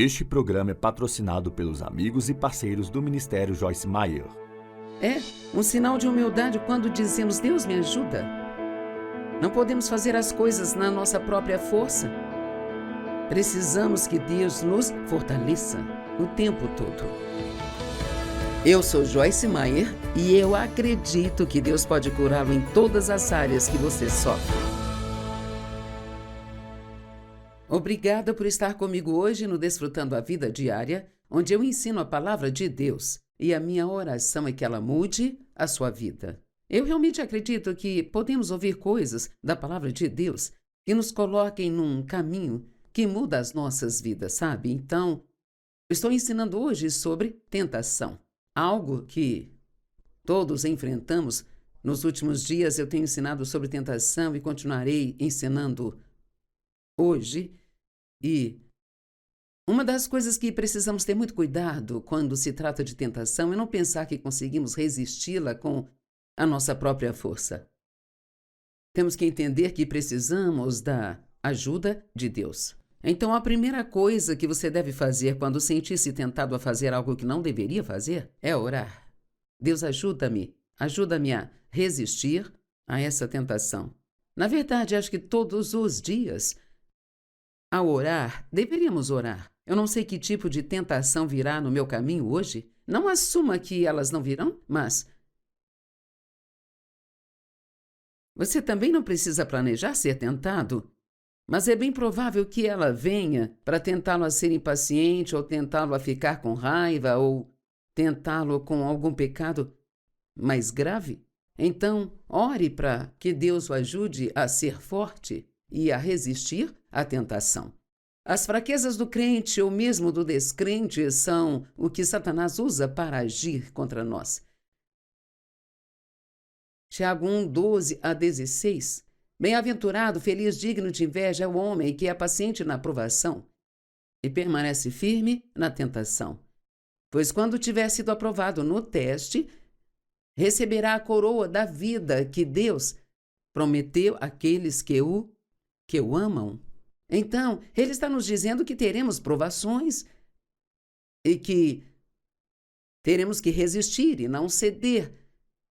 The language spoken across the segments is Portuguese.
Este programa é patrocinado pelos amigos e parceiros do Ministério Joyce Meyer. É um sinal de humildade quando dizemos: Deus me ajuda. Não podemos fazer as coisas na nossa própria força. Precisamos que Deus nos fortaleça o tempo todo. Eu sou Joyce Meyer e eu acredito que Deus pode curá-lo em todas as áreas que você sofre. Obrigada por estar comigo hoje no Desfrutando a Vida Diária, onde eu ensino a palavra de Deus e a minha oração é que ela mude a sua vida. Eu realmente acredito que podemos ouvir coisas da palavra de Deus que nos coloquem num caminho que muda as nossas vidas, sabe? Então, estou ensinando hoje sobre tentação, algo que todos enfrentamos. Nos últimos dias eu tenho ensinado sobre tentação e continuarei ensinando hoje. E uma das coisas que precisamos ter muito cuidado quando se trata de tentação é não pensar que conseguimos resisti-la com a nossa própria força. Temos que entender que precisamos da ajuda de Deus. Então, a primeira coisa que você deve fazer quando sentir-se tentado a fazer algo que não deveria fazer é orar. Deus, ajuda-me a resistir a essa tentação. Na verdade, acho que todos os dias, ao orar, deveríamos orar. Eu não sei que tipo de tentação virá no meu caminho hoje. Não assuma que elas não virão, mas você também não precisa planejar ser tentado. Mas é bem provável que ela venha para tentá-lo a ser impaciente, ou tentá-lo a ficar com raiva, ou tentá-lo com algum pecado mais grave. Então, ore para que Deus o ajude a ser forte e a resistir à tentação. As fraquezas do crente ou mesmo do descrente são o que Satanás usa para agir contra nós. Tiago 1, 12 a 16. Bem-aventurado, feliz, digno de inveja é o homem que é paciente na provação e permanece firme na tentação. Pois quando tiver sido aprovado no teste, receberá a coroa da vida que Deus prometeu àqueles que o amam. Então, ele está nos dizendo que teremos provações e que teremos que resistir e não ceder.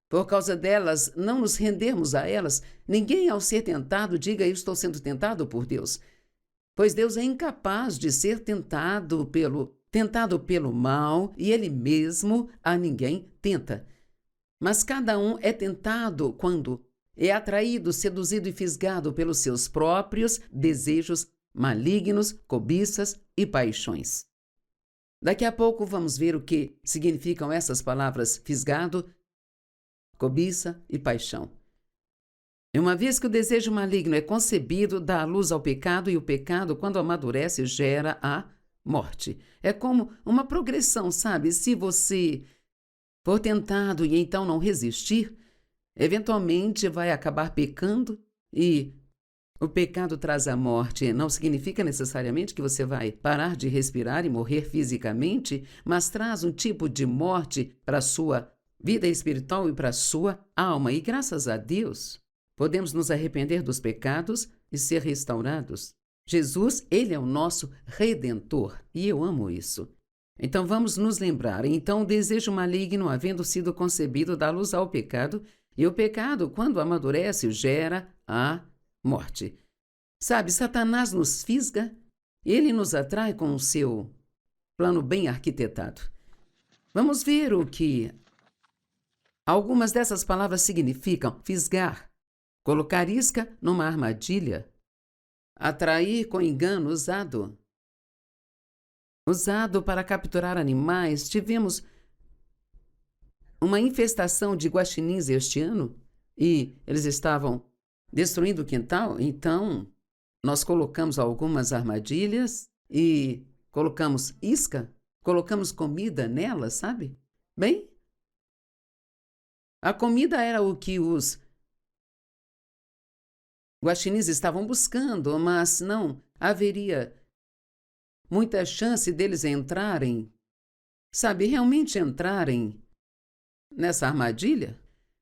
Por causa delas, não nos rendermos a elas. Ninguém, ao ser tentado, diga: eu estou sendo tentado por Deus. Pois Deus é incapaz de ser tentado pelo mal, e Ele mesmo a ninguém tenta. Mas cada um é tentado quando é atraído, seduzido e fisgado pelos seus próprios desejos malignos, cobiças e paixões. Daqui a pouco vamos ver o que significam essas palavras: fisgado, cobiça e paixão. E uma vez que o desejo maligno é concebido, dá luz ao pecado, e o pecado, quando amadurece, gera a morte. É como uma progressão, sabe? Se você for tentado e então não resistir, eventualmente vai acabar pecando, e o pecado traz a morte. Não significa necessariamente que você vai parar de respirar e morrer fisicamente, mas traz um tipo de morte para a sua vida espiritual e para a sua alma. E graças a Deus, podemos nos arrepender dos pecados e ser restaurados. Jesus, Ele é o nosso Redentor, e eu amo isso. Então vamos nos lembrar. Então o desejo maligno, havendo sido concebido, dá luz ao pecado, e o pecado, quando amadurece, gera a morte. Sabe, Satanás nos fisga, ele nos atrai com o seu plano bem arquitetado. Vamos ver o que algumas dessas palavras significam: fisgar, colocar isca numa armadilha, atrair com engano, usado para capturar animais. Tivemos uma infestação de guaxinins este ano e eles estavam destruindo o quintal. Então, nós colocamos algumas armadilhas e colocamos isca, colocamos comida nelas, sabe? Bem, a comida era o que os guaxinins estavam buscando, mas não haveria muita chance deles entrarem, sabe, realmente entrarem nessa armadilha,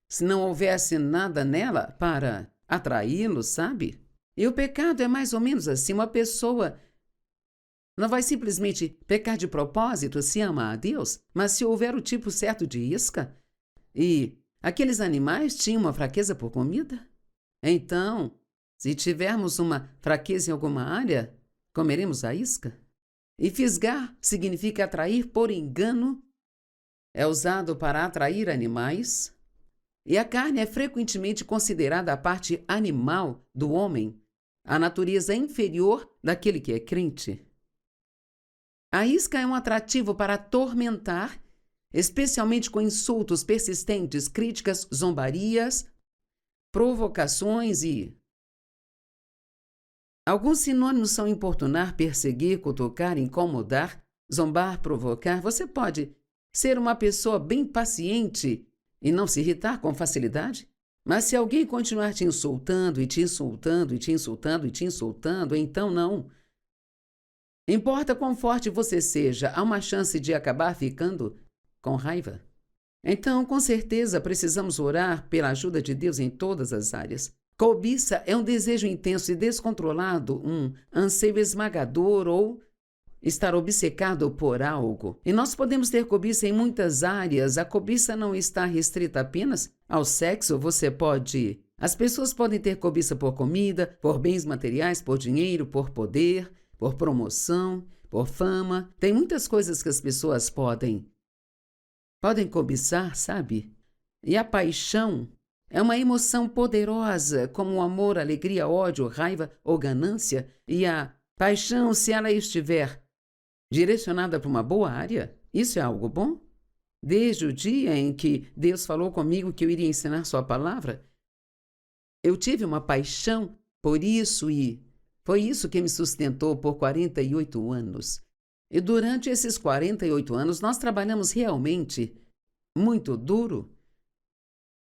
se não houvesse nada nela para atraí-los, sabe? E o pecado é mais ou menos assim: uma pessoa Não vai simplesmente pecar de propósito se ama a Deus, mas se houver o tipo certo de isca. E aqueles animais tinham uma fraqueza por comida? Então, se tivermos uma fraqueza em alguma área, comeremos a isca? E fisgar significa atrair por engano. É usado para atrair animais. E a carne é frequentemente considerada a parte animal do homem, a natureza inferior daquele que é crente. A isca é um atrativo para atormentar, especialmente com insultos persistentes, críticas, zombarias, provocações e... Alguns sinônimos são importunar, perseguir, cutucar, incomodar, zombar, provocar. Você pode ser uma pessoa bem paciente e não se irritar com facilidade, mas se alguém continuar te insultando e te insultando e te insultando e te insultando, então não. Importa quão forte você seja, há uma chance de acabar ficando com raiva. Então, com certeza, precisamos orar pela ajuda de Deus em todas as áreas. Cobiça é um desejo intenso e descontrolado, um anseio esmagador ou estar obcecado por algo. E nós podemos ter cobiça em muitas áreas. A cobiça não está restrita apenas ao sexo. As pessoas podem ter cobiça por comida, por bens materiais, por dinheiro, por poder, por promoção, por fama. Tem muitas coisas que as pessoas podem cobiçar, sabe? E a paixão é uma emoção poderosa, como o amor, alegria, ódio, raiva ou ganância. E a paixão, se ela estiver direcionada para uma boa área, isso é algo bom? Desde o dia em que Deus falou comigo que eu iria ensinar sua palavra, eu tive uma paixão por isso e foi isso que me sustentou por 48 anos. E durante esses 48 anos, nós trabalhamos realmente muito duro.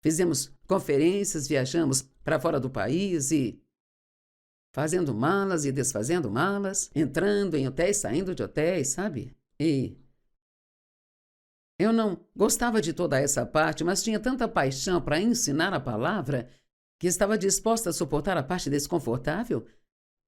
Fizemos conferências, viajamos para fora do país e fazendo malas e desfazendo malas, entrando em hotéis, saindo de hotéis, sabe? E eu não gostava de toda essa parte, mas tinha tanta paixão para ensinar a palavra que estava disposta a suportar a parte desconfortável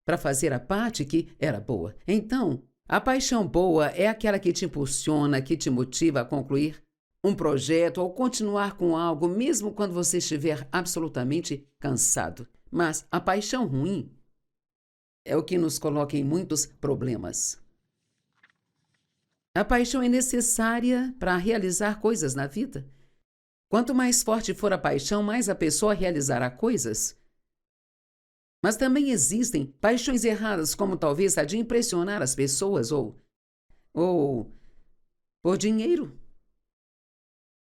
para fazer a parte que era boa. Então, a paixão boa é aquela que te impulsiona, que te motiva a concluir um projeto ou continuar com algo, mesmo quando você estiver absolutamente cansado. Mas a paixão ruim é o que nos coloca em muitos problemas. A paixão é necessária para realizar coisas na vida. Quanto mais forte for a paixão, mais a pessoa realizará coisas. Mas também existem paixões erradas, como talvez a de impressionar as pessoas ou por dinheiro,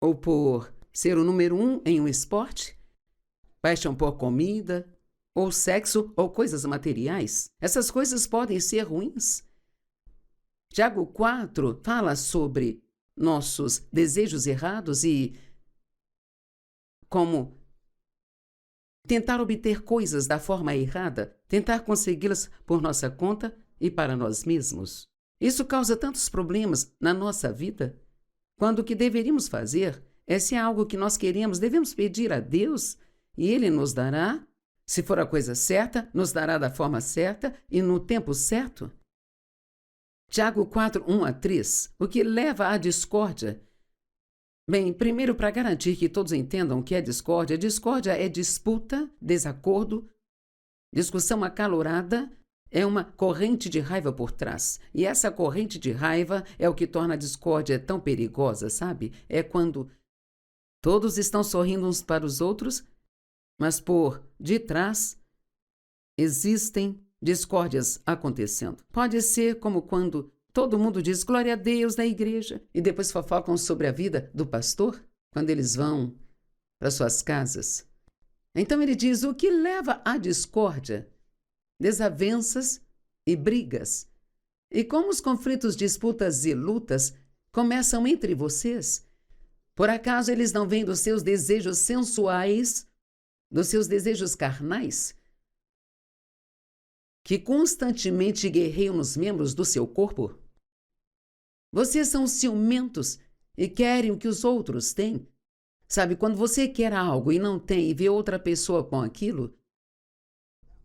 ou por ser o número 1 em um esporte, paixão por comida, ou sexo, ou coisas materiais. Essas coisas podem ser ruins. Tiago 4 fala sobre nossos desejos errados e como tentar obter coisas da forma errada, tentar consegui-las por nossa conta e para nós mesmos. Isso causa tantos problemas na nossa vida, quando o que deveríamos fazer é, se há algo que nós queremos, devemos pedir a Deus e Ele nos dará, se for a coisa certa, nos dará da forma certa e no tempo certo. Tiago 4, 1-3, o que leva à discórdia. Bem, primeiro, para garantir que todos entendam o que é discórdia é disputa, desacordo, discussão acalorada, é uma corrente de raiva por trás. E essa corrente de raiva é o que torna a discórdia tão perigosa, sabe? É quando todos estão sorrindo uns para os outros, mas por detrás existem discórdias acontecendo. Pode ser como quando todo mundo diz glória a Deus na igreja e depois fofocam sobre a vida do pastor quando eles vão para suas casas. Então ele diz o que leva à discórdia, desavenças e brigas. E como os conflitos, disputas e lutas começam entre vocês, por acaso eles não vêm dos seus desejos sensuais, dos seus desejos carnais, que constantemente guerreiam nos membros do seu corpo? Vocês são ciumentos e querem o que os outros têm. Sabe, quando você quer algo e não tem e vê outra pessoa com aquilo,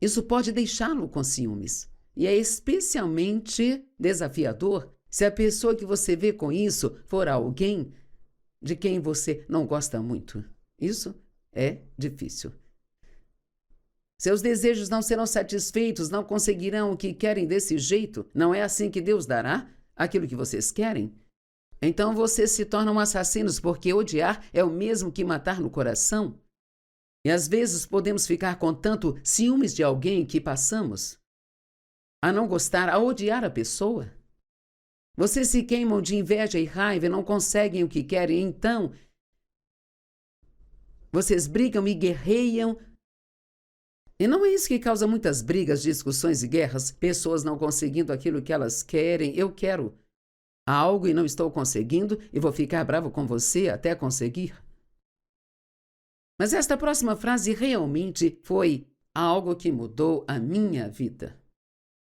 isso pode deixá-lo com ciúmes. E é especialmente desafiador se a pessoa que você vê com isso for alguém de quem você não gosta muito. Isso é difícil. Seus desejos não serão satisfeitos, não conseguirão o que querem desse jeito. Não é assim que Deus dará aquilo que vocês querem? Então vocês se tornam assassinos, porque odiar é o mesmo que matar no coração. E às vezes podemos ficar com tanto ciúmes de alguém que passamos a não gostar, a odiar a pessoa. Vocês se queimam de inveja e raiva e não conseguem o que querem, então vocês brigam e guerreiam. E não é isso que causa muitas brigas, discussões e guerras? Pessoas não conseguindo aquilo que elas querem. Eu quero algo e não estou conseguindo e vou ficar bravo com você até conseguir. Mas esta próxima frase realmente foi algo que mudou a minha vida.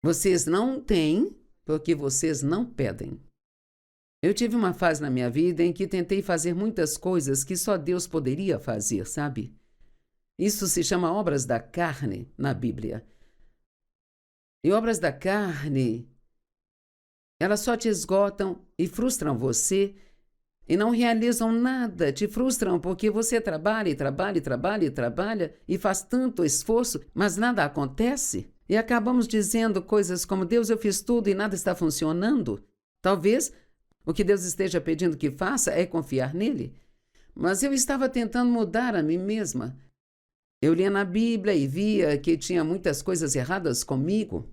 Vocês não têm porque vocês não pedem. Eu tive uma fase na minha vida em que tentei fazer muitas coisas que só Deus poderia fazer, sabe? Isso se chama obras da carne na Bíblia. E obras da carne, elas só te esgotam e frustram você e não realizam nada, te frustram porque você trabalha e trabalha e trabalha e trabalha e faz tanto esforço, mas nada acontece. E acabamos dizendo coisas como: Deus, eu fiz tudo e nada está funcionando. Talvez o que Deus esteja pedindo que faça é confiar nele. Mas eu estava tentando mudar a mim mesma. Eu lia na Bíblia e via que tinha muitas coisas erradas comigo.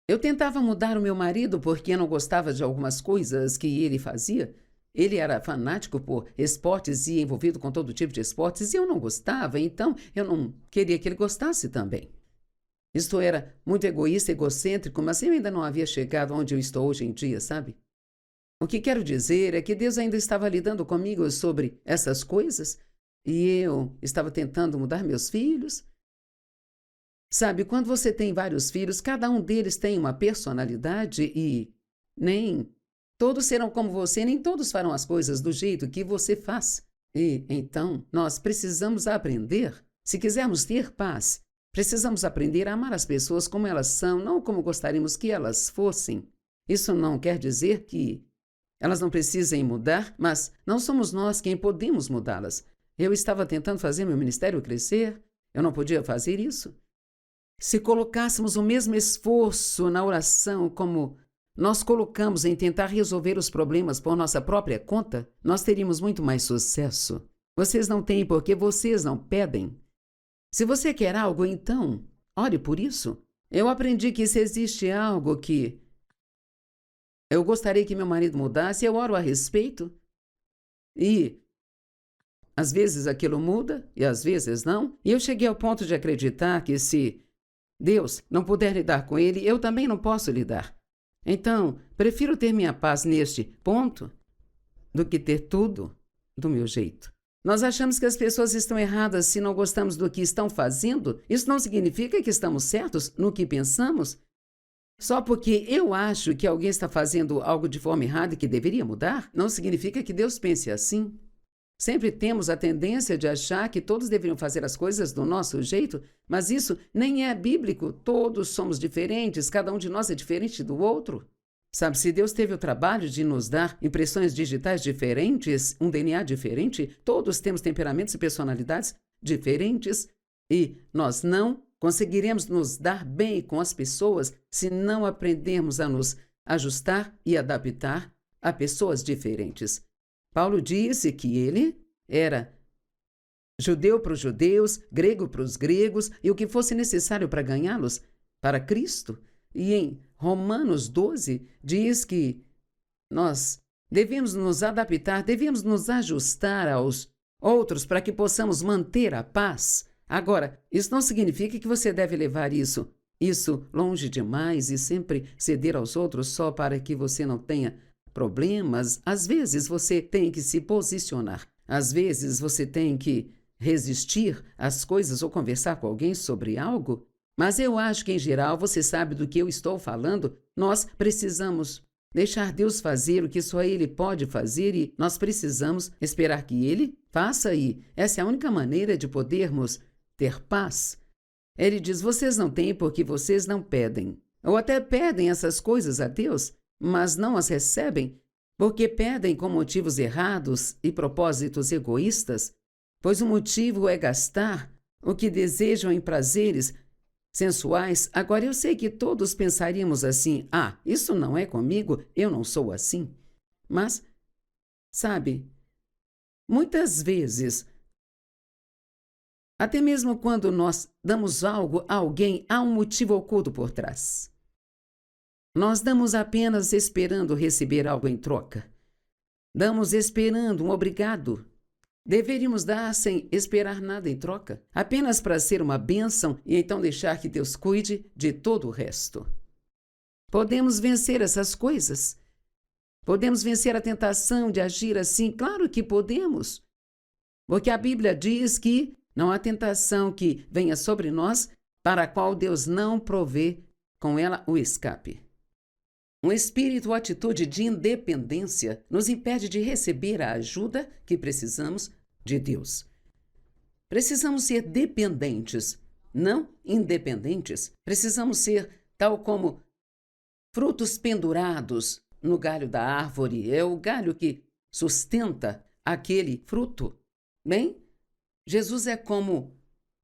Eu tentava mudar o meu marido porque não gostava de algumas coisas que ele fazia. Ele era fanático por esportes e envolvido com todo tipo de esportes e eu não gostava, então eu não queria que ele gostasse também. Isto era muito egoísta, egocêntrico, mas eu ainda não havia chegado onde eu estou hoje em dia, sabe? O que quero dizer é que Deus ainda estava lidando comigo sobre essas coisas e eu estava tentando mudar meus filhos. Sabe, quando você tem vários filhos, cada um deles tem uma personalidade e nem todos serão como você, nem todos farão as coisas do jeito que você faz. E então nós precisamos aprender, se quisermos ter paz, precisamos aprender a amar as pessoas como elas são, não como gostaríamos que elas fossem. Isso não quer dizer que elas não precisem mudar, mas não somos nós quem podemos mudá-las. Eu estava tentando fazer meu ministério crescer, eu não podia fazer isso. Se colocássemos o mesmo esforço na oração como nós colocamos em tentar resolver os problemas por nossa própria conta, nós teríamos muito mais sucesso. Vocês não têm porque vocês não pedem. Se você quer algo, então, ore por isso. Eu aprendi que se existe algo que eu gostaria que meu marido mudasse, eu oro a respeito. E às vezes aquilo muda e às vezes não. E eu cheguei ao ponto de acreditar que se Deus não puder lidar com ele, eu também não posso lidar. Então, prefiro ter minha paz neste ponto do que ter tudo do meu jeito. Nós achamos que as pessoas estão erradas se não gostamos do que estão fazendo. Isso não significa que estamos certos no que pensamos. Só porque eu acho que alguém está fazendo algo de forma errada e que deveria mudar, não significa que Deus pense assim. Sempre temos a tendência de achar que todos deveriam fazer as coisas do nosso jeito, mas isso nem é bíblico. Todos somos diferentes, cada um de nós é diferente do outro. Sabe, se Deus teve o trabalho de nos dar impressões digitais diferentes, um DNA diferente, todos temos temperamentos e personalidades diferentes e nós não conseguiremos nos dar bem com as pessoas se não aprendermos a nos ajustar e adaptar a pessoas diferentes. Paulo disse que ele era judeu para os judeus, grego para os gregos e o que fosse necessário para ganhá-los para Cristo. E em Romanos 12 diz que nós devemos nos adaptar, devemos nos ajustar aos outros para que possamos manter a paz. Agora, isso não significa que você deve levar isso longe demais e sempre ceder aos outros só para que você não tenha problemas. Às vezes você tem que se posicionar. Às vezes você tem que resistir às coisas ou conversar com alguém sobre algo. Mas eu acho que, em geral, você sabe do que eu estou falando. Nós precisamos deixar Deus fazer o que só Ele pode fazer e nós precisamos esperar que Ele faça e essa é a única maneira de podermos ter paz. Ele diz, vocês não têm porque vocês não pedem. ou até pedem essas coisas a Deus, mas não as recebem, porque pedem com motivos errados e propósitos egoístas, pois o motivo é gastar o que desejam em prazeres sensuais. Agora eu sei que todos pensaríamos assim: ah, isso não é comigo, eu não sou assim. Mas, sabe, muitas vezes, até mesmo quando nós damos algo a alguém, há um motivo oculto por trás. Nós damos apenas esperando receber algo em troca. Damos esperando um obrigado. Deveríamos dar sem esperar nada em troca, apenas para ser uma bênção e então deixar que Deus cuide de todo o resto. Podemos vencer essas coisas. Podemos vencer a tentação de agir assim? Claro que podemos. Porque a Bíblia diz que não há tentação que venha sobre nós para a qual Deus não provê com ela o escape. Um espírito ou atitude de independência nos impede de receber a ajuda que precisamos de Deus. Precisamos ser dependentes, não independentes. Precisamos ser tal como frutos pendurados no galho da árvore. É o galho que sustenta aquele fruto. Bem, Jesus é como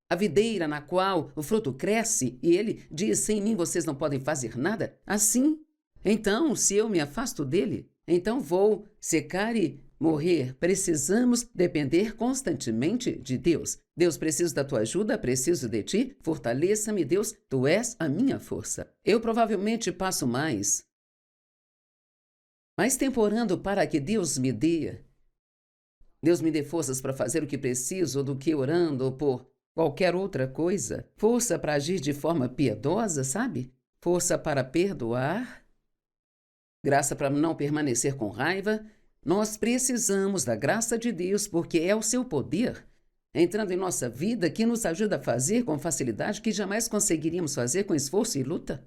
a videira na qual o fruto cresce e ele diz: sem mim vocês não podem fazer nada. Assim, então, se eu me afasto dele, então vou secar e morrer. Precisamos depender constantemente de Deus. Deus, preciso da tua ajuda, preciso de ti. Fortaleça-me, Deus, tu és a minha força. Eu provavelmente passo mais tempo orando para que Deus me dê forças para fazer o que preciso do que orando por qualquer outra coisa. Força para agir de forma piedosa, sabe? Força para perdoar. Graça para não permanecer com raiva. Nós precisamos da graça de Deus, porque é o seu poder entrando em nossa vida que nos ajuda a fazer com facilidade que jamais conseguiríamos fazer com esforço e luta.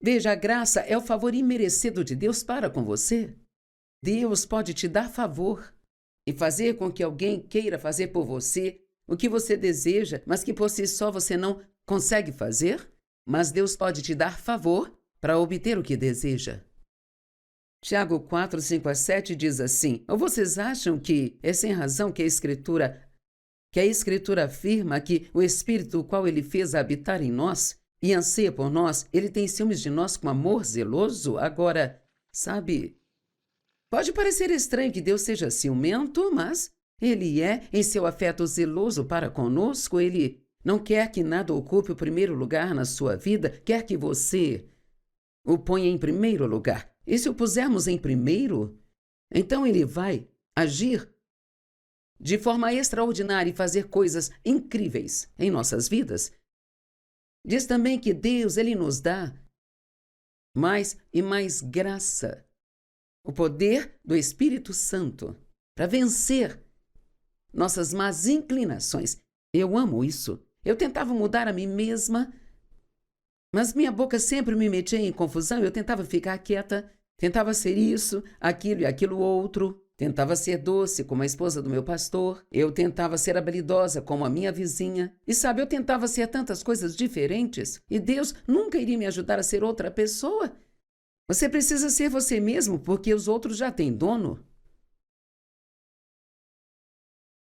Veja, a graça é o favor imerecido de Deus para com você. Deus pode te dar favor e fazer com que alguém queira fazer por você o que você deseja, mas que por si só você não consegue fazer. Mas Deus pode te dar favor para obter o que deseja. Tiago 4, 5-7 diz assim: ou vocês acham que é sem razão que a Escritura afirma que o Espírito o qual ele fez habitar em nós e anseia por nós, ele tem ciúmes de nós com amor zeloso? Agora, sabe, pode parecer estranho que Deus seja ciumento, mas ele é em seu afeto zeloso para conosco. Ele não quer que nada ocupe o primeiro lugar na sua vida, quer que você o ponha em primeiro lugar. E se o pusermos em primeiro, então ele vai agir de forma extraordinária e fazer coisas incríveis em nossas vidas. Diz também que Deus, ele nos dá mais e mais graça, o poder do Espírito Santo para vencer nossas más inclinações. Eu amo isso. Eu tentava mudar a mim mesma, mas minha boca sempre me metia em confusão. Eu tentava ficar quieta, tentava ser isso, aquilo e aquilo outro. Tentava ser doce como a esposa do meu pastor. Eu tentava ser habilidosa como a minha vizinha. E sabe, eu tentava ser tantas coisas diferentes. E Deus nunca iria me ajudar a ser outra pessoa. Você precisa ser você mesmo, porque os outros já têm dono.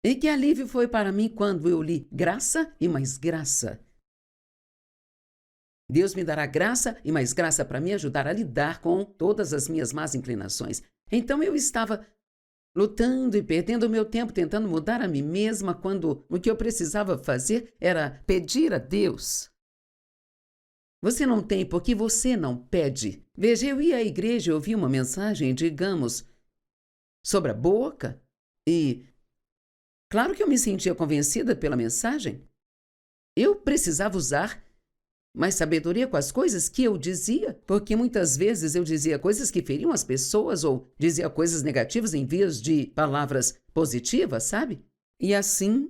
E que alívio foi para mim quando eu li graça e mais graça. Deus me dará graça e mais graça para me ajudar a lidar com todas as minhas más inclinações. Então eu estava lutando e perdendo o meu tempo tentando mudar a mim mesma, quando o que eu precisava fazer era pedir a Deus. Você não tem porque você não pede. Veja, eu ia à igreja e ouvi uma mensagem, digamos, sobre a boca, e claro que eu me sentia convencida pela mensagem. Eu precisava usar mais sabedoria com as coisas que eu dizia, porque muitas vezes eu dizia coisas que feriam as pessoas ou dizia coisas negativas em vez de palavras positivas, sabe? E assim,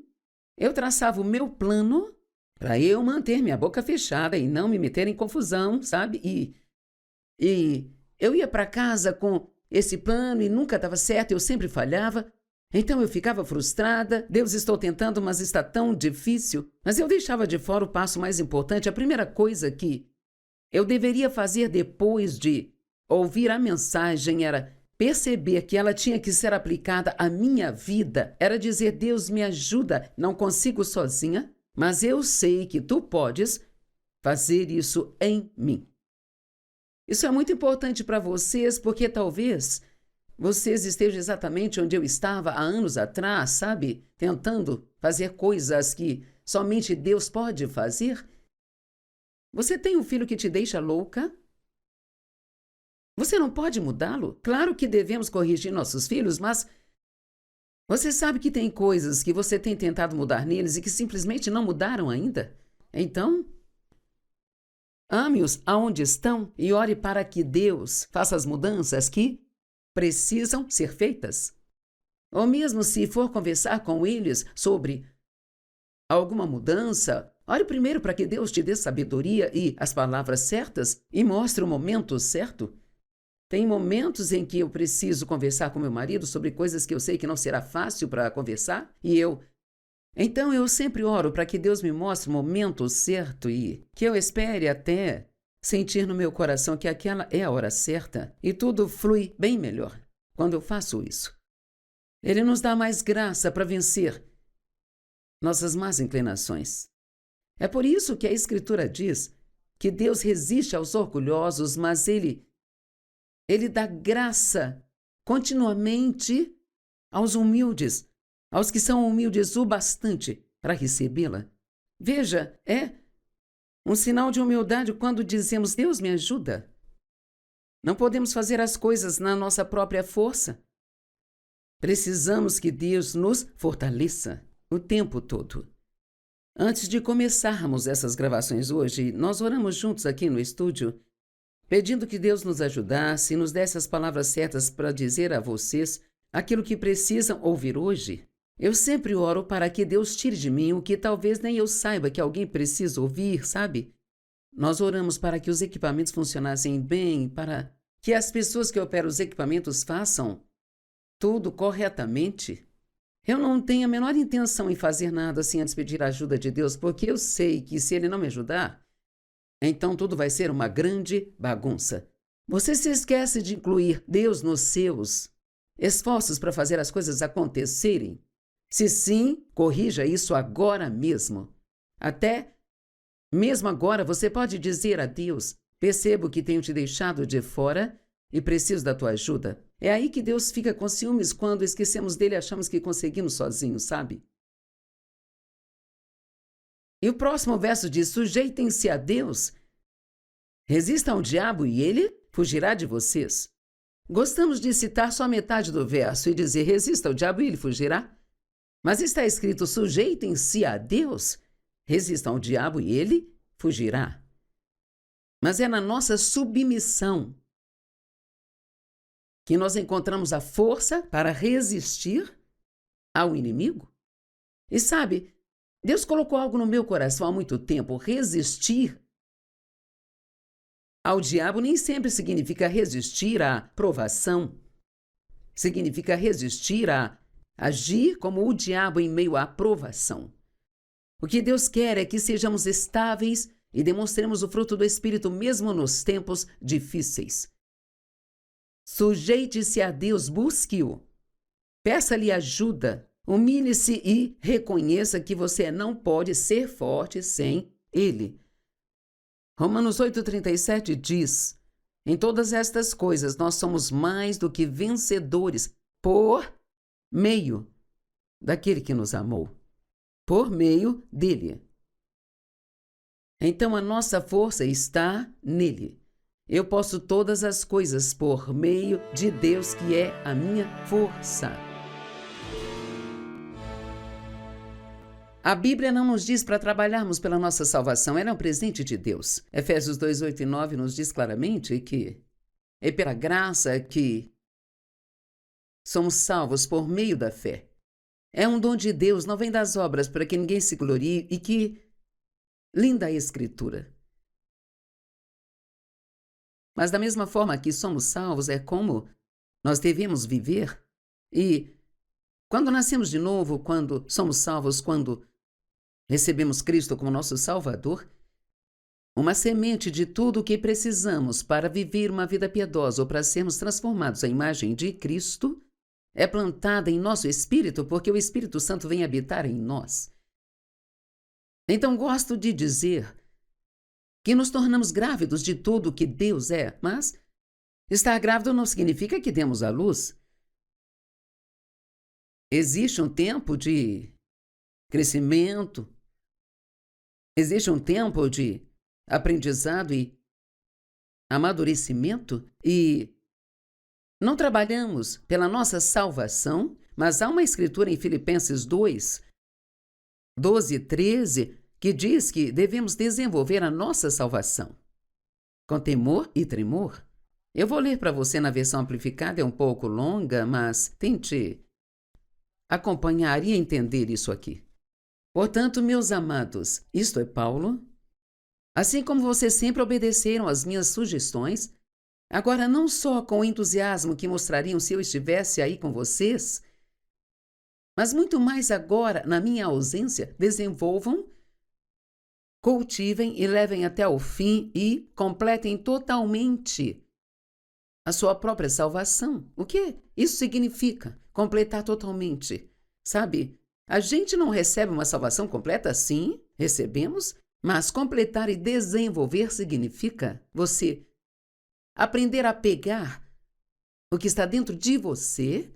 eu traçava o meu plano para eu manter minha boca fechada e não me meter em confusão, sabe? E eu ia para casa com esse plano e nunca dava certo, eu sempre falhava. Então eu ficava frustrada. Deus, estou tentando, mas está tão difícil. Mas eu deixava de fora o passo mais importante, a primeira coisa que eu deveria fazer depois de ouvir a mensagem era perceber que ela tinha que ser aplicada à minha vida, era dizer: Deus, me ajuda, não consigo sozinha, mas eu sei que tu podes fazer isso em mim. Isso é muito importante para vocês, porque talvez vocês estejam exatamente onde eu estava há anos atrás, sabe? Tentando fazer coisas que somente Deus pode fazer. Você tem um filho que te deixa louca? Você não pode mudá-lo? Claro que devemos corrigir nossos filhos, mas você sabe que tem coisas que você tem tentado mudar neles e que simplesmente não mudaram ainda? Então, ame-os aonde estão e ore para que Deus faça as mudanças que precisam ser feitas. Ou mesmo se for conversar com eles sobre alguma mudança, ore primeiro para que Deus te dê sabedoria e as palavras certas e mostre o momento certo. Tem momentos em que eu preciso conversar com meu marido sobre coisas que eu sei que não será fácil para conversar Então eu sempre oro para que Deus me mostre o momento certo e que eu espere até sentir no meu coração que aquela é a hora certa e tudo flui bem melhor quando eu faço isso. Ele nos dá mais graça para vencer nossas más inclinações. É por isso que a Escritura diz que Deus resiste aos orgulhosos, mas Ele dá graça continuamente aos humildes, aos que são humildes o bastante para recebê-la. Veja, é um sinal de humildade quando dizemos: Deus, me ajuda. Não podemos fazer as coisas na nossa própria força. Precisamos que Deus nos fortaleça o tempo todo. Antes de começarmos essas gravações hoje, nós oramos juntos aqui no estúdio, pedindo que Deus nos ajudasse e nos desse as palavras certas para dizer a vocês aquilo que precisam ouvir hoje. Eu sempre oro para que Deus tire de mim o que talvez nem eu saiba que alguém precisa ouvir, sabe? Nós oramos para que os equipamentos funcionassem bem, para que as pessoas que operam os equipamentos façam tudo corretamente. Eu não tenho a menor intenção em fazer nada assim antes de pedir a ajuda de Deus, porque eu sei que se Ele não me ajudar, então tudo vai ser uma grande bagunça. Você se esquece de incluir Deus nos seus esforços para fazer as coisas acontecerem? Se sim, corrija isso agora mesmo. Até mesmo agora você pode dizer a Deus: percebo que tenho te deixado de fora e preciso da tua ajuda. É aí que Deus fica com ciúmes quando esquecemos dele e achamos que conseguimos sozinhos, sabe? E o próximo verso diz: sujeitem-se a Deus, resistam ao diabo e ele fugirá de vocês. Gostamos de citar só metade do verso e dizer: resista ao diabo e ele fugirá. Mas está escrito: sujeitem-se a Deus, resistam ao diabo e ele fugirá. Mas é na nossa submissão que nós encontramos a força para resistir ao inimigo. E sabe, Deus colocou algo no meu coração há muito tempo: resistir ao diabo nem sempre significa resistir à provação. Significa resistir a agir como o diabo em meio à provação. O que Deus quer é que sejamos estáveis e demonstremos o fruto do Espírito mesmo nos tempos difíceis. Sujeite-se a Deus, busque-o. Peça-lhe ajuda, humilhe-se e reconheça que você não pode ser forte sem Ele. Romanos 8,37 diz: em todas estas coisas nós somos mais do que vencedores por meio daquele que nos amou. Por meio dele. Então a nossa força está nele. Eu posso todas as coisas por meio de Deus, que é a minha força. A Bíblia não nos diz para trabalharmos pela nossa salvação, ela é um presente de Deus. Efésios 2, 8 e 9 nos diz claramente que é pela graça que somos salvos por meio da fé. É um dom de Deus, não vem das obras para que ninguém se glorie. E que linda a Escritura. Mas da mesma forma que somos salvos, é como nós devemos viver. E quando nascemos de novo, quando somos salvos, quando recebemos Cristo como nosso Salvador, Uma semente de tudo o que precisamos para viver uma vida piedosa ou para sermos transformados à imagem de Cristo é plantada em nosso espírito, porque o Espírito Santo vem habitar em nós. Então, gosto de dizer que nos tornamos grávidos de tudo o que Deus é, mas estar grávido não significa que demos à luz. Existe um tempo de crescimento, existe um tempo de aprendizado e amadurecimento, e não trabalhamos pela nossa salvação, mas há uma escritura em Filipenses 2, 12 e 13, que diz que devemos desenvolver a nossa salvação com temor e tremor. Eu vou ler para você na versão amplificada, é um pouco longa, mas tente acompanhar e entender isso aqui. Portanto, meus amados, isto é Paulo, assim como vocês sempre obedeceram às minhas sugestões, agora não só com o entusiasmo que mostrariam se eu estivesse aí com vocês, mas muito mais agora, na minha ausência, desenvolvam, cultivem e levem até o fim e completem totalmente a sua própria salvação. O que isso significa? Completar totalmente. Sabe, a gente não recebe uma salvação completa? Sim, recebemos, mas completar e desenvolver significa você aprender a pegar o que está dentro de você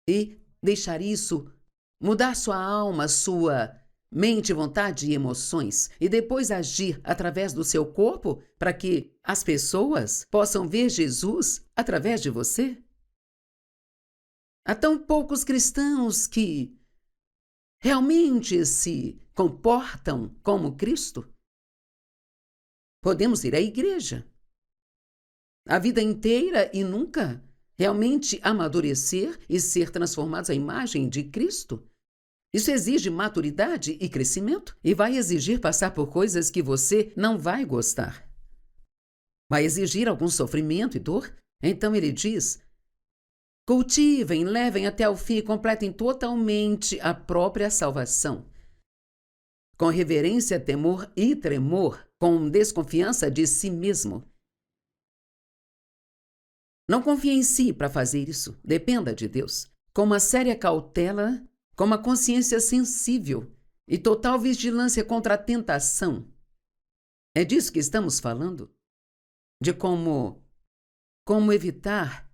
e deixar isso mudar sua alma, sua mente, vontade e emoções, e depois agir através do seu corpo para que as pessoas possam ver Jesus através de você? Há tão poucos cristãos que realmente se comportam como Cristo. Podemos ir à igreja a vida inteira e nunca realmente amadurecer e ser transformados à imagem de Cristo. Isso exige maturidade e crescimento e vai exigir passar por coisas que você não vai gostar. Vai exigir algum sofrimento e dor. Então ele diz: cultivem, levem até o fim e completem totalmente a própria salvação. Com reverência, temor e tremor, com desconfiança de si mesmo. Não confie em si para fazer isso. Dependa de Deus. Com uma séria cautela, com uma consciência sensível e total vigilância contra a tentação. É disso que estamos falando? De como evitar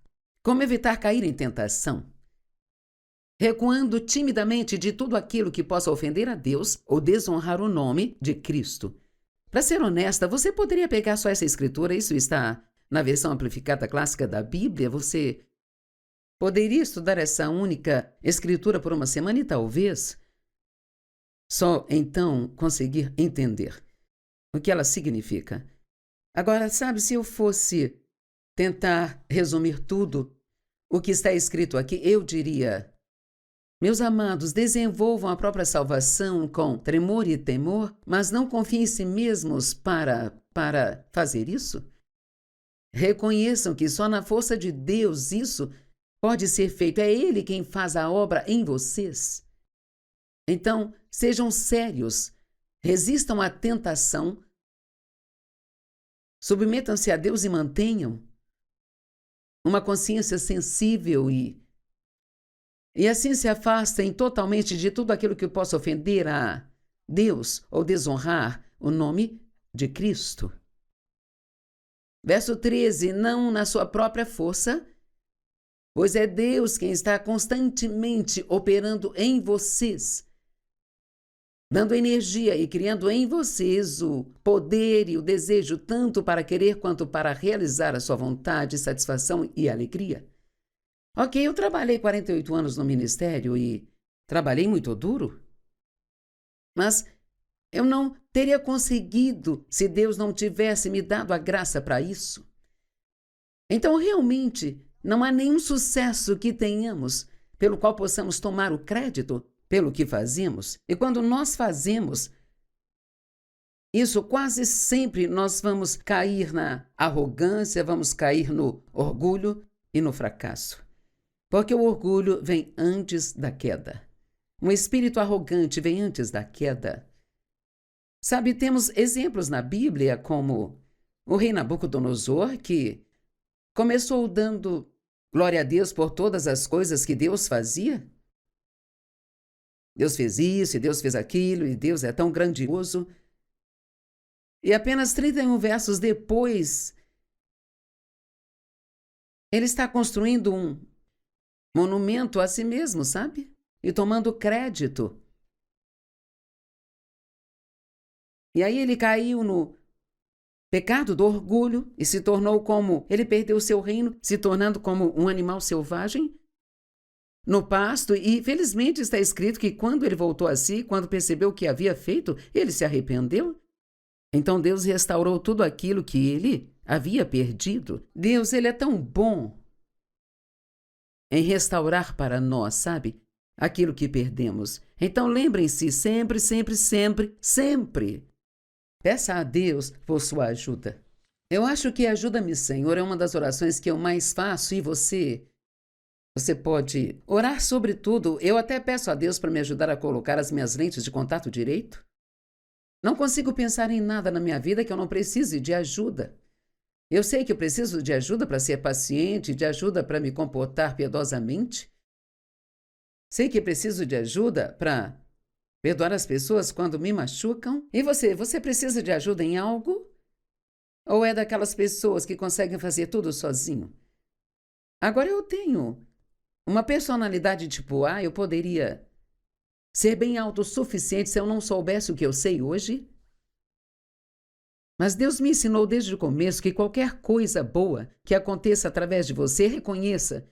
cair em tentação. Recuando timidamente de tudo aquilo que possa ofender a Deus ou desonrar o nome de Cristo. Para ser honesta, você poderia pegar só essa escritura, isso está na versão amplificada clássica da Bíblia, você poderia estudar essa única escritura por uma semana e talvez só então conseguir entender o que ela significa. Agora, sabe, se eu fosse tentar resumir tudo o que está escrito aqui, eu diria: meus amados, desenvolvam a própria salvação com tremor e temor, mas não confiem em si mesmos para fazer isso. Reconheçam que só na força de Deus isso pode ser feito. É Ele quem faz a obra em vocês. Então, sejam sérios, resistam à tentação, submetam-se a Deus e mantenham uma consciência sensível e assim se afastem totalmente de tudo aquilo que possa ofender a Deus ou desonrar o nome de Cristo. Verso 13, não na sua própria força, pois é Deus quem está constantemente operando em vocês, dando energia e criando em vocês o poder e o desejo tanto para querer quanto para realizar a sua vontade, satisfação e alegria. Ok, eu trabalhei 48 anos no ministério e trabalhei muito duro, mas eu não teria conseguido se Deus não tivesse me dado a graça para isso. Então, realmente, não há nenhum sucesso que tenhamos pelo qual possamos tomar o crédito pelo que fazemos. E quando nós fazemos isso, quase sempre nós vamos cair na arrogância, vamos cair no orgulho e no fracasso. Porque o orgulho vem antes da queda. Um espírito arrogante vem antes da queda. Sabe, temos exemplos na Bíblia como o rei Nabucodonosor, que começou dando glória a Deus por todas as coisas que Deus fazia. Deus fez isso, e Deus fez aquilo, e Deus é tão grandioso. E apenas 31 versos depois, ele está construindo um monumento a si mesmo, sabe? E tomando crédito. E aí ele caiu no pecado do orgulho e se tornou como... Ele perdeu seu reino, se tornando como um animal selvagem no pasto. E felizmente está escrito que quando ele voltou a si, quando percebeu o que havia feito, ele se arrependeu. Então Deus restaurou tudo aquilo que ele havia perdido. Deus, ele é tão bom em restaurar para nós, sabe? Aquilo que perdemos. Então lembrem-se sempre, sempre, sempre, sempre. Peça a Deus por sua ajuda. Eu acho que ajuda-me, Senhor, é uma das orações que eu mais faço e você pode orar sobre tudo. Eu até peço a Deus para me ajudar a colocar as minhas lentes de contato direito. Não consigo pensar em nada na minha vida que eu não precise de ajuda. Eu sei que eu preciso de ajuda para ser paciente, de ajuda para me comportar piedosamente. Sei que preciso de ajuda para perdoar as pessoas quando me machucam. E você precisa de ajuda em algo? Ou é daquelas pessoas que conseguem fazer tudo sozinho? Agora eu tenho uma personalidade tipo A, eu poderia ser bem autossuficiente se eu não soubesse o que eu sei hoje. Mas Deus me ensinou desde o começo que qualquer coisa boa que aconteça através de você, reconheça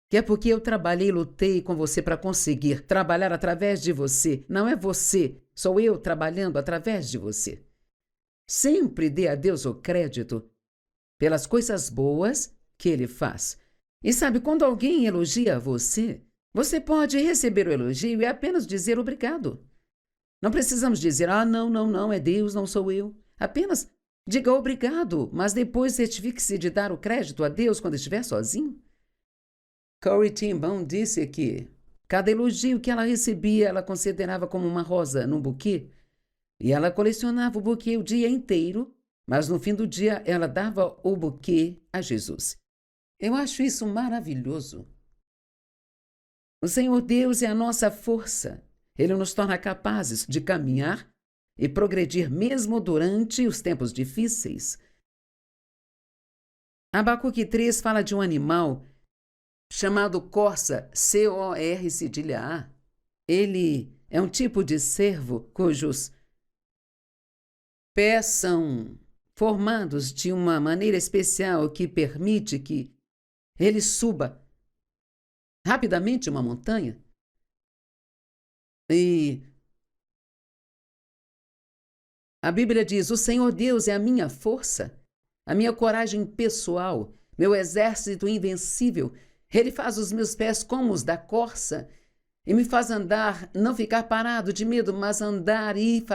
que é porque eu trabalhei e lutei com você para conseguir trabalhar através de você. Não é você, sou eu trabalhando através de você. Sempre dê a Deus o crédito pelas coisas boas que Ele faz. E sabe, quando alguém elogia você, você pode receber o elogio e apenas dizer obrigado. Não precisamos dizer, não, é Deus, não sou eu. Apenas diga obrigado, mas depois certifique-se de dar o crédito a Deus quando estiver sozinho. Corrie ten Boom disse que cada elogio que ela recebia, ela considerava como uma rosa num buquê. E ela colecionava o buquê o dia inteiro, mas no fim do dia ela dava o buquê a Jesus. Eu acho isso maravilhoso. O Senhor Deus é a nossa força. Ele nos torna capazes de caminhar e progredir mesmo durante os tempos difíceis. Abacuque 3 fala de um animal chamado corça, C-O-R cedilha A. Ele é um tipo de cervo cujos pés são formados de uma maneira especial que permite que ele suba rapidamente uma montanha. E a Bíblia diz: o Senhor Deus é a minha força, a minha coragem pessoal, meu exército invencível. Ele faz os meus pés como os da corça e me faz andar, não ficar parado de medo, mas andar e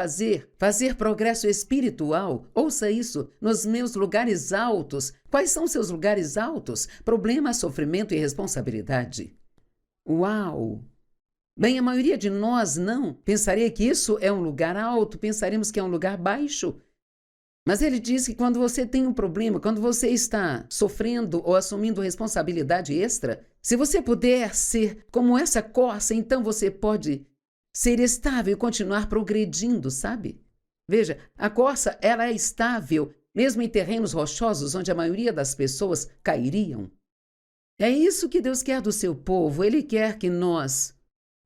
fazer progresso espiritual. Ouça isso, nos meus lugares altos. Quais são seus lugares altos? Problema, sofrimento e responsabilidade. Uau! Bem, a maioria de nós não pensaria que isso é um lugar alto, pensaríamos que é um lugar baixo. Mas ele diz que quando você tem um problema, quando você está sofrendo ou assumindo responsabilidade extra, se você puder ser como essa corça, então você pode ser estável e continuar progredindo, sabe? Veja, a corça, ela é estável, mesmo em terrenos rochosos onde a maioria das pessoas cairiam. É isso que Deus quer do seu povo. Ele quer que nós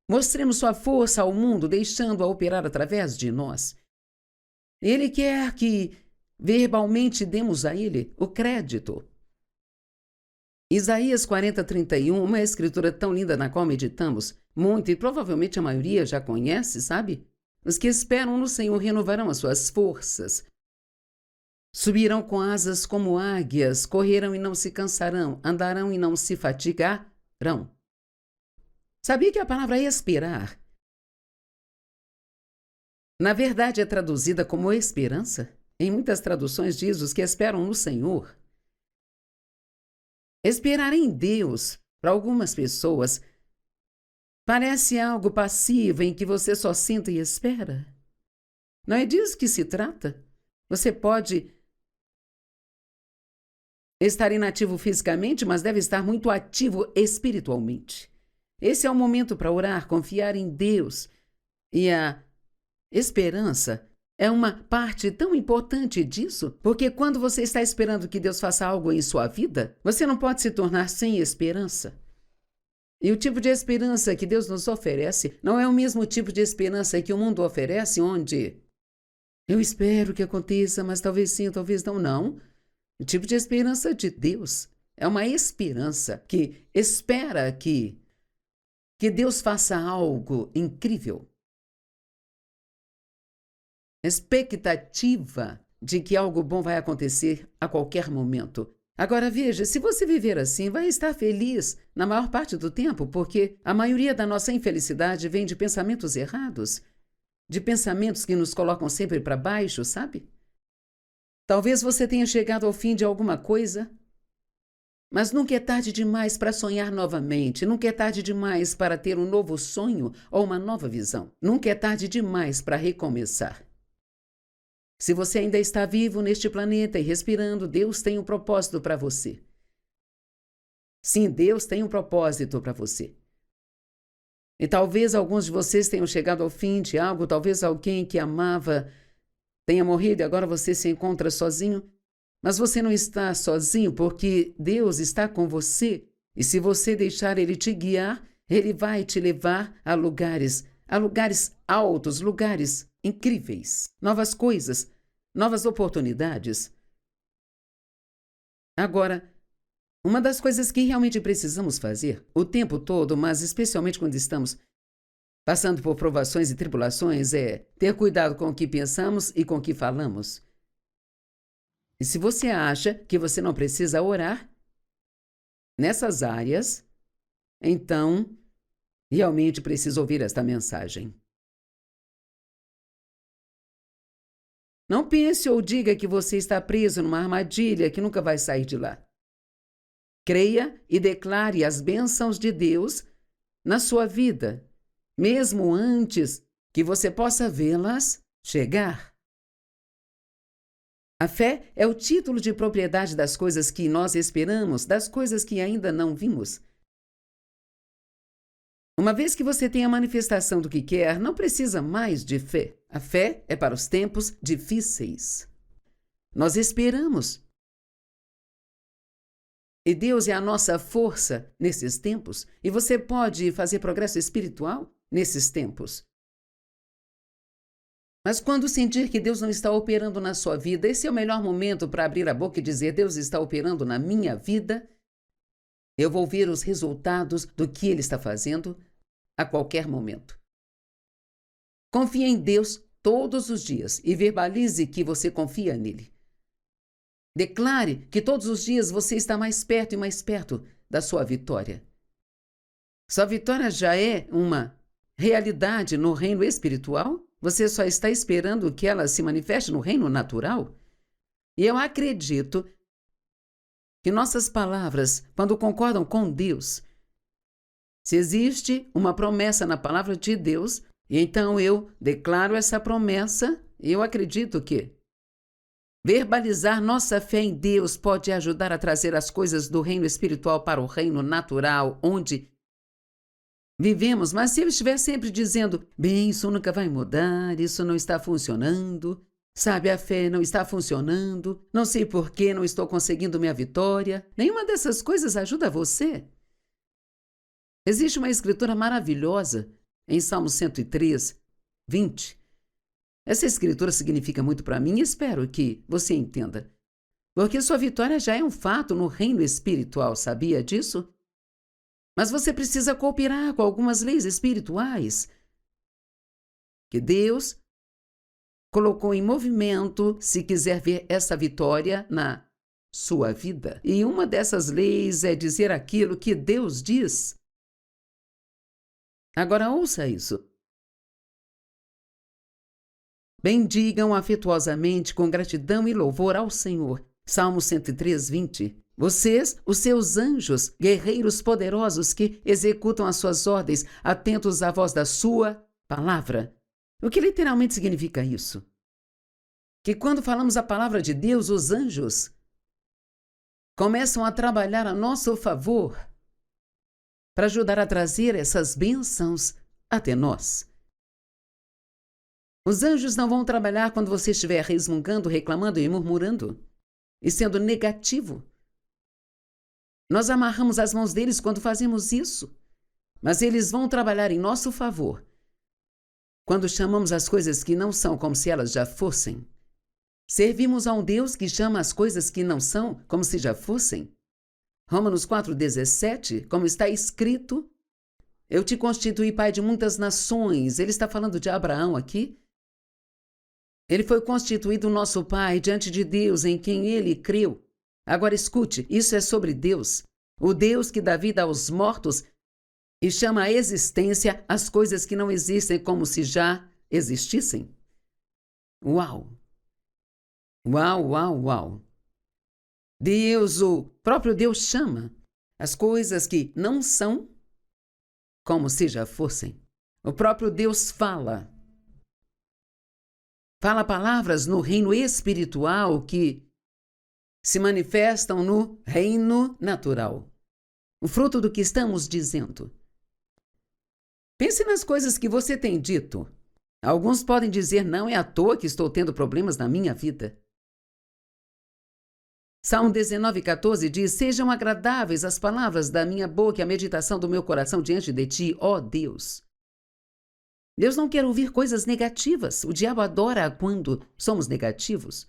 mostremos sua força ao mundo, deixando-a operar através de nós. Ele quer que verbalmente demos a Ele o crédito. Isaías 40:31, uma escritura tão linda na qual meditamos muito e provavelmente a maioria já conhece, sabe? Os que esperam no Senhor renovarão as suas forças. Subirão com asas como águias, correrão e não se cansarão, andarão e não se fatigarão. Sabia que a palavra esperar, na verdade, é traduzida como esperança? Em muitas traduções diz os que esperam no Senhor. Esperar em Deus, para algumas pessoas, parece algo passivo em que você só senta e espera. Não é disso que se trata? Você pode estar inativo fisicamente, mas deve estar muito ativo espiritualmente. Esse é o momento para orar, confiar em Deus. E a esperança é uma parte tão importante disso, porque quando você está esperando que Deus faça algo em sua vida, você não pode se tornar sem esperança. E o tipo de esperança que Deus nos oferece não é o mesmo tipo de esperança que o mundo oferece, onde eu espero que aconteça, mas talvez sim, talvez não. Não. O tipo de esperança de Deus é uma esperança que espera que Deus faça algo incrível. Expectativa de que algo bom vai acontecer a qualquer momento. Agora veja, se você viver assim, vai estar feliz na maior parte do tempo, porque a maioria da nossa infelicidade vem de pensamentos errados, de pensamentos que nos colocam sempre para baixo, sabe? Talvez você tenha chegado ao fim de alguma coisa, mas nunca é tarde demais para sonhar novamente, nunca é tarde demais para ter um novo sonho ou uma nova visão, nunca é tarde demais para recomeçar. Se você ainda está vivo neste planeta e respirando, Deus tem um propósito para você. Sim, Deus tem um propósito para você. E talvez alguns de vocês tenham chegado ao fim de algo, talvez alguém que amava tenha morrido e agora você se encontra sozinho. Mas você não está sozinho porque Deus está com você. E se você deixar Ele te guiar, Ele vai te levar a lugares altos, lugares incríveis, novas coisas, novas oportunidades. Agora, uma das coisas que realmente precisamos fazer o tempo todo, mas especialmente quando estamos passando por provações e tribulações, é ter cuidado com o que pensamos e com o que falamos. E se você acha que você não precisa orar nessas áreas, então realmente precisa ouvir esta mensagem. Não pense ou diga que você está preso numa armadilha que nunca vai sair de lá. Creia e declare as bênçãos de Deus na sua vida, mesmo antes que você possa vê-las chegar. A fé é o título de propriedade das coisas que nós esperamos, das coisas que ainda não vimos. Uma vez que você tem a manifestação do que quer, não precisa mais de fé. A fé é para os tempos difíceis. Nós esperamos. E Deus é a nossa força nesses tempos. E você pode fazer progresso espiritual nesses tempos. Mas quando sentir que Deus não está operando na sua vida, esse é o melhor momento para abrir a boca e dizer: Deus está operando na minha vida. Eu vou ver os resultados do que Ele está fazendo a qualquer momento. Confie em Deus todos os dias e verbalize que você confia nele. Declare que todos os dias você está mais perto e mais perto da sua vitória. Sua vitória já é uma realidade no reino espiritual? Você só está esperando que ela se manifeste no reino natural? E eu acredito que nossas palavras, quando concordam com Deus, se existe uma promessa na palavra de Deus, então eu declaro essa promessa e eu acredito que verbalizar nossa fé em Deus pode ajudar a trazer as coisas do reino espiritual para o reino natural, onde vivemos. Mas se eu estiver sempre dizendo: bem, isso nunca vai mudar, isso não está funcionando, sabe, a fé não está funcionando, não sei por que não estou conseguindo minha vitória, nenhuma dessas coisas ajuda você. Existe uma escritura maravilhosa em Salmo 103, 20. Essa escritura significa muito para mim e espero que você entenda. Porque sua vitória já é um fato no reino espiritual, sabia disso? Mas você precisa cooperar com algumas leis espirituais que Deus colocou em movimento se quiser ver essa vitória na sua vida. E uma dessas leis é dizer aquilo que Deus diz. Agora ouça isso. Bendigam afetuosamente com gratidão e louvor ao Senhor. Salmo 103, 20. Vocês, os seus anjos, guerreiros poderosos que executam as suas ordens, atentos à voz da sua palavra. O que literalmente significa isso? que quando falamos a palavra de Deus, os anjos começam a trabalhar a nosso favor para ajudar a trazer essas bênçãos até nós. Os anjos não vão trabalhar quando você estiver resmungando, reclamando e murmurando e sendo negativo. Nós amarramos as mãos deles quando fazemos isso, mas eles vão trabalhar em nosso favor quando chamamos as coisas que não são como se elas já fossem. Servimos a um Deus que chama as coisas que não são como se já fossem. Romanos 4,17, como está escrito, eu te constituí pai de muitas nações. Ele está falando de Abraão aqui. Ele foi constituído nosso pai diante de Deus em quem ele creu. Agora escute, isso é sobre Deus, o Deus que dá vida aos mortos e chama à existência as coisas que não existem como se já existissem. Uau! Uau, uau, uau! Deus, o próprio Deus chama as coisas que não são como se já fossem. O próprio Deus fala palavras no reino espiritual que se manifestam no reino natural. O fruto do que estamos dizendo. Pense nas coisas que você tem dito. Alguns podem dizer, não é à toa que estou tendo problemas na minha vida. Salmo 19,14 diz, sejam agradáveis as palavras da minha boca e a meditação do meu coração diante de ti, ó Deus. Deus não quer ouvir coisas negativas. O diabo adora quando somos negativos.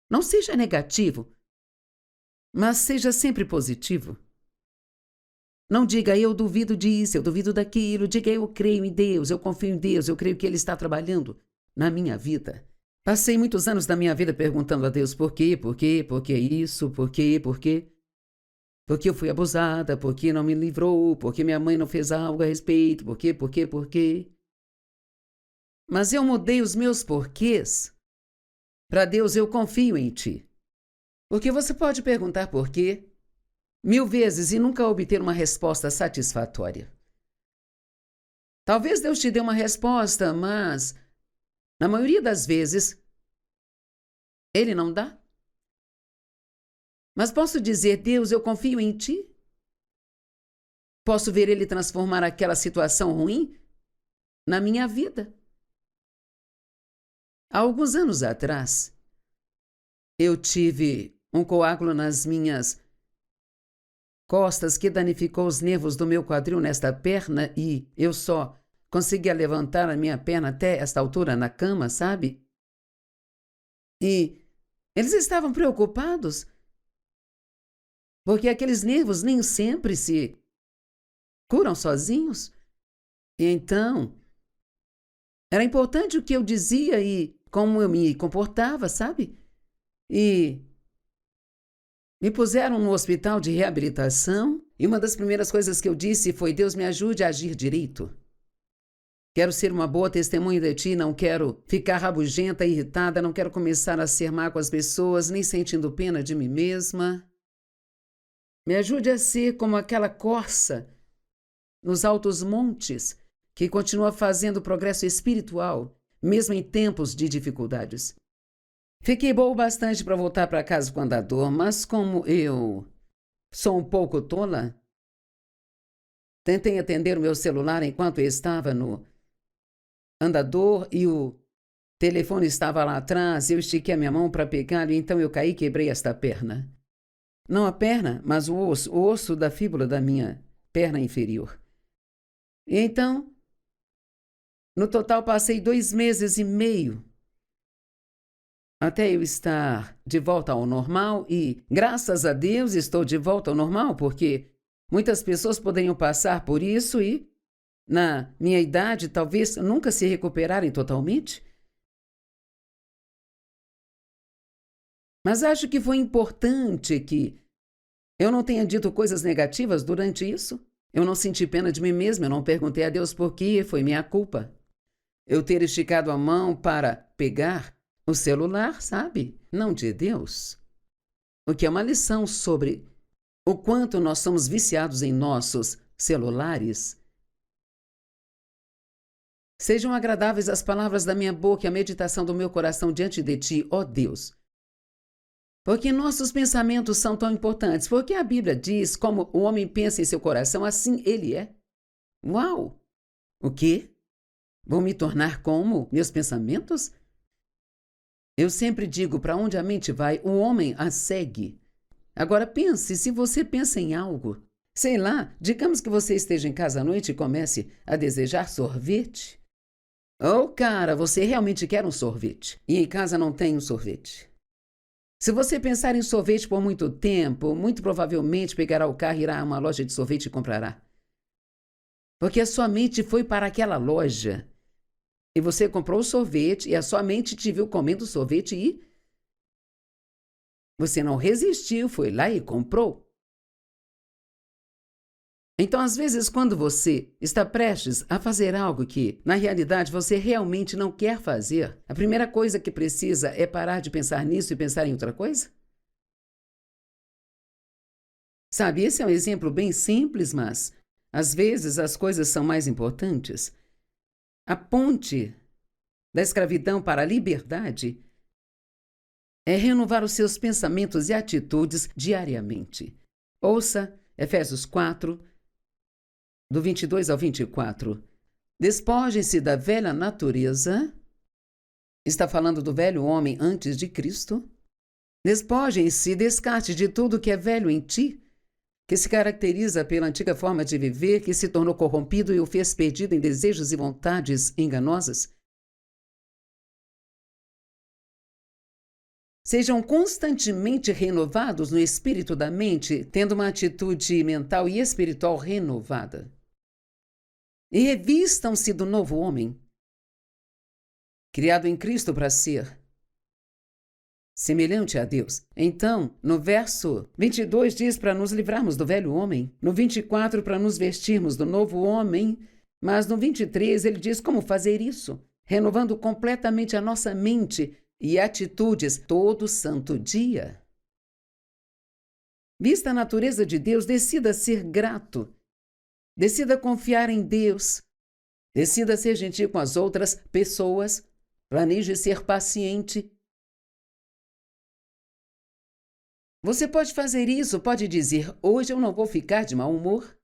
Não seja negativo, mas seja sempre positivo. Não diga, eu duvido disso, eu duvido daquilo. Diga, eu creio em Deus, eu confio em Deus, eu creio que Ele está trabalhando na minha vida. Passei muitos anos da minha vida perguntando a Deus por quê isso, por quê? Porque eu fui abusada, porque não me livrou, porque minha mãe não fez algo a respeito, por quê? Mas eu mudei os meus porquês. Para Deus, eu confio em ti. Porque você pode perguntar por quê 1000 vezes e nunca obter uma resposta satisfatória. Talvez Deus te dê uma resposta, mas na maioria das vezes Ele não dá. Mas posso dizer, Deus, eu confio em ti? Posso ver Ele transformar aquela situação ruim na minha vida. Há alguns anos atrás, eu tive um coágulo nas minhas costas que danificou os nervos do meu quadril nesta perna e eu só conseguia levantar a minha perna até esta altura na cama, sabe? E eles estavam preocupados porque aqueles nervos nem sempre se curam sozinhos. E então, era importante o que eu dizia e como eu me comportava, sabe? E me puseram no hospital de reabilitação e uma das primeiras coisas que eu disse foi, Deus me ajude a agir direito. Quero ser uma boa testemunha de ti, não quero ficar rabugenta, irritada, não quero começar a ser má com as pessoas, nem sentindo pena de mim mesma. Me ajude a ser como aquela corça nos altos montes que continua fazendo progresso espiritual, mesmo em tempos de dificuldades. Fiquei boa o bastante para voltar para casa com o andador, mas como eu sou um pouco tola, tentei atender o meu celular enquanto eu estava no andador e o telefone estava lá atrás. Eu estiquei a minha mão para pegá-lo e então eu caí e quebrei esta perna. Não a perna, mas o osso da fíbula da minha perna inferior. E então, no total, passei 2 meses e meio até eu estar de volta ao normal e, graças a Deus, estou de volta ao normal, porque muitas pessoas poderiam passar por isso e, na minha idade, talvez nunca se recuperarem totalmente. Mas acho que foi importante que eu não tenha dito coisas negativas durante isso. Eu não senti pena de mim mesma, eu não perguntei a Deus por quê, foi minha culpa. Eu ter esticado a mão para pegar o celular, sabe? Não de Deus. O que é uma lição sobre o quanto nós somos viciados em nossos celulares. Sejam agradáveis as palavras da minha boca e a meditação do meu coração diante de ti, ó Deus. Porque nossos pensamentos são tão importantes, porque a Bíblia diz como o homem pensa em seu coração, assim ele é. Uau! O quê? Vou me tornar como meus pensamentos? Eu sempre digo, para onde a mente vai, o homem a segue. Agora pense, se você pensa em algo, sei lá, digamos que você esteja em casa à noite e comece a desejar sorvete. Oh, cara, você realmente quer um sorvete e em casa não tem um sorvete. Se você pensar em sorvete por muito tempo, muito provavelmente pegará o carro, irá a uma loja de sorvete e comprará. Porque a sua mente foi para aquela loja e você comprou o sorvete e a sua mente te viu comendo sorvete e você não resistiu, foi lá e comprou. Então, às vezes, quando você está prestes a fazer algo que, na realidade, você realmente não quer fazer, a primeira coisa que precisa é parar de pensar nisso e pensar em outra coisa? Sabe, esse é um exemplo bem simples, mas, às vezes, as coisas são mais importantes. A ponte da escravidão para a liberdade é renovar os seus pensamentos e atitudes diariamente. Ouça Efésios 4, do 22 ao 24. Despojem-se da velha natureza. Está falando do velho homem antes de Cristo. Despojem-se, descarte de tudo que é velho em ti, que se caracteriza pela antiga forma de viver, que se tornou corrompido e o fez perdido em desejos e vontades enganosas. Sejam constantemente renovados no espírito da mente, tendo uma atitude mental e espiritual renovada. E revistam-se do novo homem, criado em Cristo para ser semelhante a Deus. Então, no verso 22 diz para nos livrarmos do velho homem, no 24 para nos vestirmos do novo homem, mas no 23 ele diz como fazer isso, renovando completamente a nossa mente e atitudes todo santo dia. Vista a natureza de Deus, decida ser grato. Decida confiar em Deus. Decida ser gentil com as outras pessoas. Planeje ser paciente. Você pode fazer isso, pode dizer, hoje eu não vou ficar de mau humor.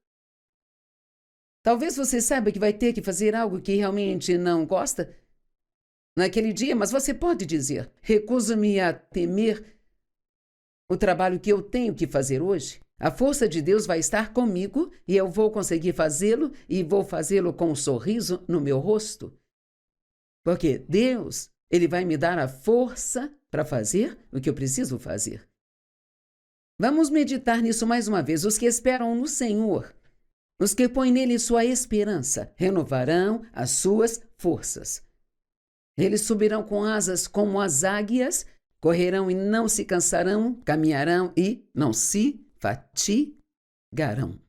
Talvez você saiba que vai ter que fazer algo que realmente não gosta naquele dia, mas você pode dizer, recuso-me a temer o trabalho que eu tenho que fazer hoje. A força de Deus vai estar comigo e eu vou conseguir fazê-lo e vou fazê-lo com um sorriso no meu rosto. Porque Deus, Ele vai me dar a força para fazer o que eu preciso fazer. Vamos meditar nisso mais uma vez. Os que esperam no Senhor, os que põem nele sua esperança, renovarão as suas forças. Eles subirão com asas como as águias, correrão e não se cansarão, caminharão e não se fatigarão.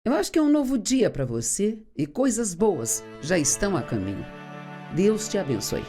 Eu acho que é um novo dia para você e coisas boas já estão a caminho. Deus te abençoe.